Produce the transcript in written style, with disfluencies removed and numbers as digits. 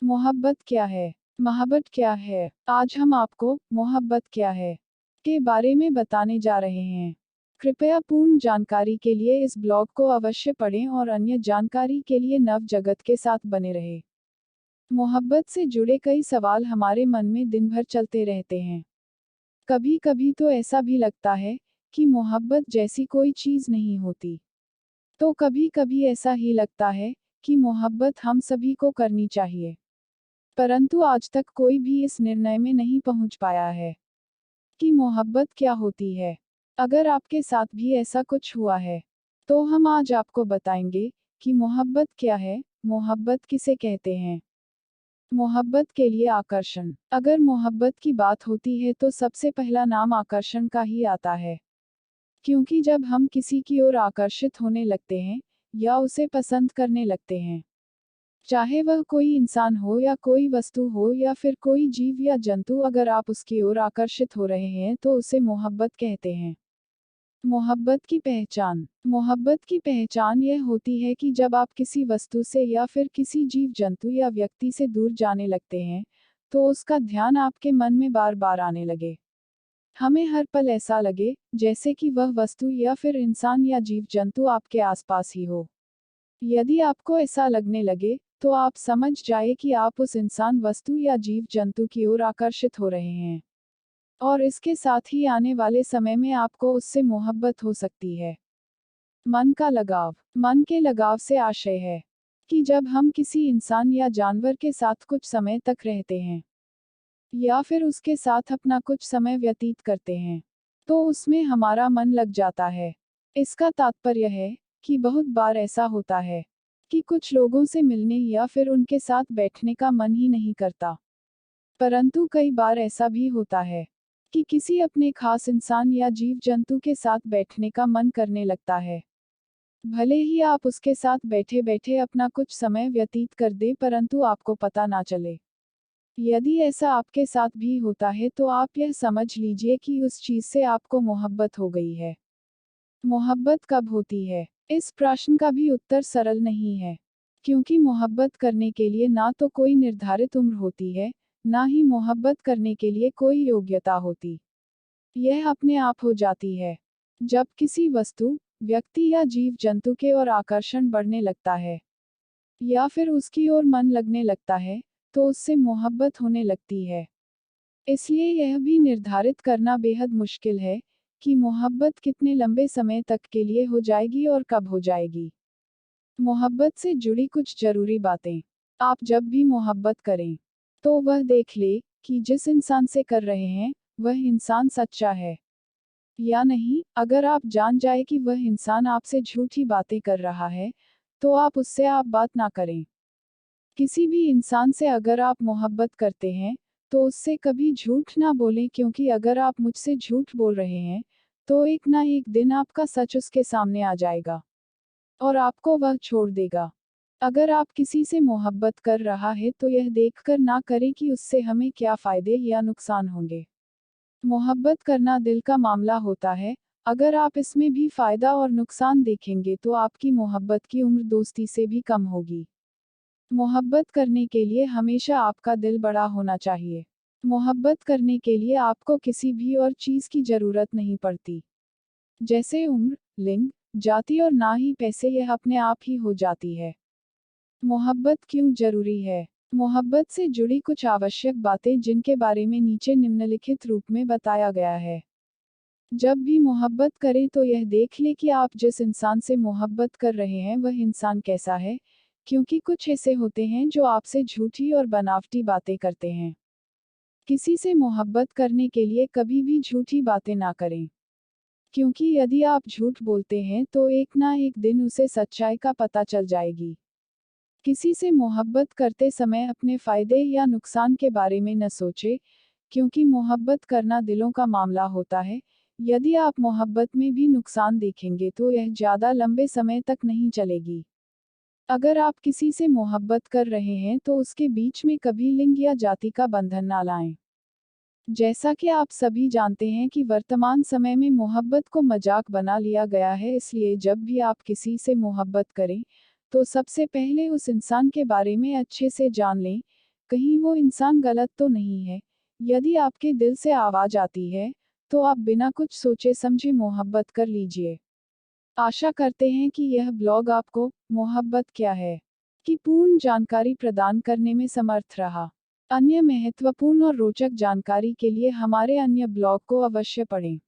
मोहब्बत क्या है? मोहब्बत क्या है? आज हम आपको मोहब्बत क्या है के बारे में बताने जा रहे हैं। कृपया पूर्ण जानकारी के लिए इस ब्लॉग को अवश्य पढ़ें और अन्य जानकारी के लिए नव जगत के साथ बने रहें। मोहब्बत से जुड़े कई सवाल हमारे मन में दिन भर चलते रहते हैं। कभी कभी तो ऐसा भी लगता है कि मोहब्बत जैसी कोई चीज़ नहीं होती। तो कभी कभी ऐसा ही लगता है कि मोहब्बत हम सभी को करनी चाहिए। परंतु आज तक कोई भी इस निर्णय में नहीं पहुंच पाया है कि मोहब्बत क्या होती है। अगर आपके साथ भी ऐसा कुछ हुआ है, तो हम आज आपको बताएंगे कि मोहब्बत क्या है, मोहब्बत किसे कहते हैं। मोहब्बत के लिए आकर्षण। अगर मोहब्बत की बात होती है तो सबसे पहला नाम आकर्षण का ही आता है। क्योंकि जब हम किसी की ओर आकर्षित होने लगते हैं, या उसे पसंद करने लगते हैं, चाहे वह कोई इंसान हो या कोई वस्तु हो या फिर कोई जीव या जंतु, अगर आप उसकी ओर आकर्षित हो रहे हैं तो उसे मोहब्बत कहते हैं। मोहब्बत की पहचान। मोहब्बत की पहचान यह होती है कि जब आप किसी वस्तु से या फिर किसी जीव जंतु या व्यक्ति से दूर जाने लगते हैं, तो उसका ध्यान आपके मन में बार बार आने लगे। हमें हर पल ऐसा लगे जैसे कि वह वस्तु या फिर इंसान या जीव जंतु आपके आसपास ही हो। यदि आपको ऐसा लगने लगे, तो आप समझ जाए कि आप उस इंसान, वस्तु या जीव जंतु की ओर आकर्षित हो रहे हैं। और इसके साथ ही आने वाले समय में आपको उससे मोहब्बत हो सकती है। मन का लगाव। मन के लगाव से आशय है कि जब हम किसी इंसान या जानवर के साथ कुछ समय तक रहते हैं, या फिर उसके साथ अपना कुछ समय व्यतीत करते हैं, तो उसमें हमारा मन लग जाता है। इसका तात्पर्य है कि बहुत बार ऐसा होता है कि कुछ लोगों से मिलने या फिर उनके साथ बैठने का मन ही नहीं करता। परंतु कई बार ऐसा भी होता है कि किसी अपने खास इंसान या जीव जंतु के साथ बैठने का मन करने लगता है। भले ही आप उसके साथ बैठे बैठे अपना कुछ समय व्यतीत कर दें, परंतु आपको पता ना चले। यदि ऐसा आपके साथ भी होता है तो आप यह समझ लीजिए कि उस चीज से आपको मोहब्बत हो गई है। मोहब्बत कब होती है? इस प्रश्न का भी उत्तर सरल नहीं है, क्योंकि मोहब्बत करने के लिए ना तो कोई निर्धारित उम्र होती है, ना ही मोहब्बत करने के लिए कोई योग्यता होती। यह अपने आप हो जाती है जब किसी वस्तु, व्यक्ति या जीव जंतु के ओर आकर्षण बढ़ने लगता है, या फिर उसकी ओर मन लगने लगता है, तो उससे मोहब्बत होने लगती है। इसलिए यह भी निर्धारित करना बेहद मुश्किल है कि मोहब्बत कितने लंबे समय तक के लिए हो जाएगी और कब हो जाएगी। मोहब्बत से जुड़ी कुछ जरूरी बातें। आप जब भी मोहब्बत करें, तो वह देख ले कि जिस इंसान से कर रहे हैं, वह इंसान सच्चा है या नहीं। अगर आप जान जाए कि वह इंसान आपसे झूठी बातें कर रहा है, तो आप उससे बात ना करें। किसी भी इंसान से अगर आप मोहब्बत करते हैं, तो उससे कभी झूठ ना बोलें, क्योंकि अगर आप मुझसे झूठ बोल रहे हैं, तो एक ना एक दिन आपका सच उसके सामने आ जाएगा और आपको वह छोड़ देगा। अगर आप किसी से मोहब्बत कर रहा है तो यह देखकर ना करें कि उससे हमें क्या फायदे या नुकसान होंगे। मोहब्बत करना दिल का मामला होता है। अगर आप इसमें भी फायदा और नुकसान देखेंगे तो आपकी मोहब्बत की उम्र दोस्ती से भी कम होगी। मोहब्बत करने के लिए हमेशा आपका दिल बड़ा होना चाहिए। मोहब्बत करने के लिए आपको किसी भी और चीज की जरूरत नहीं पड़ती, जैसे उम्र, लिंग, जाति और ना ही पैसे, यह अपने आप ही हो जाती है। मोहब्बत क्यों जरूरी है? मोहब्बत से जुड़ी कुछ आवश्यक बातें जिनके बारे में नीचे निम्नलिखित रूप में बताया गया है। जब भी मोहब्बत करें तो यह देख लें कि आप जिस इंसान से मोहब्बत कर रहे हैं वह इंसान कैसा है, क्योंकि कुछ ऐसे होते हैं जो आपसे झूठी और बनावटी बातें करते हैं। किसी से मोहब्बत करने के लिए कभी भी झूठी बातें ना करें, क्योंकि यदि आप झूठ बोलते हैं तो एक ना एक दिन उसे सच्चाई का पता चल जाएगी। किसी से मोहब्बत करते समय अपने फायदे या नुकसान के बारे में न सोचें, क्योंकि मोहब्बत करना दिलों का मामला होता है। यदि आप मोहब्बत में भी नुकसान देखेंगे तो यह ज़्यादा लंबे समय तक नहीं चलेगी। अगर आप किसी से मोहब्बत कर रहे हैं तो उसके बीच में कभी लिंग या जाति का बंधन ना लाएं। जैसा कि आप सभी जानते हैं कि वर्तमान समय में मोहब्बत को मजाक बना लिया गया है, इसलिए जब भी आप किसी से मोहब्बत करें, तो सबसे पहले उस इंसान के बारे में अच्छे से जान लें कहीं वो इंसान गलत तो नहीं है। यदि आपके दिल से आवाज आती है, तो आप बिना कुछ सोचे समझे मोहब्बत कर लीजिए। आशा करते हैं कि यह ब्लॉग आपको मोहब्बत क्या है की पूर्ण जानकारी प्रदान करने में समर्थ रहा। अन्य महत्वपूर्ण और रोचक जानकारी के लिए हमारे अन्य ब्लॉग को अवश्य पढ़ें।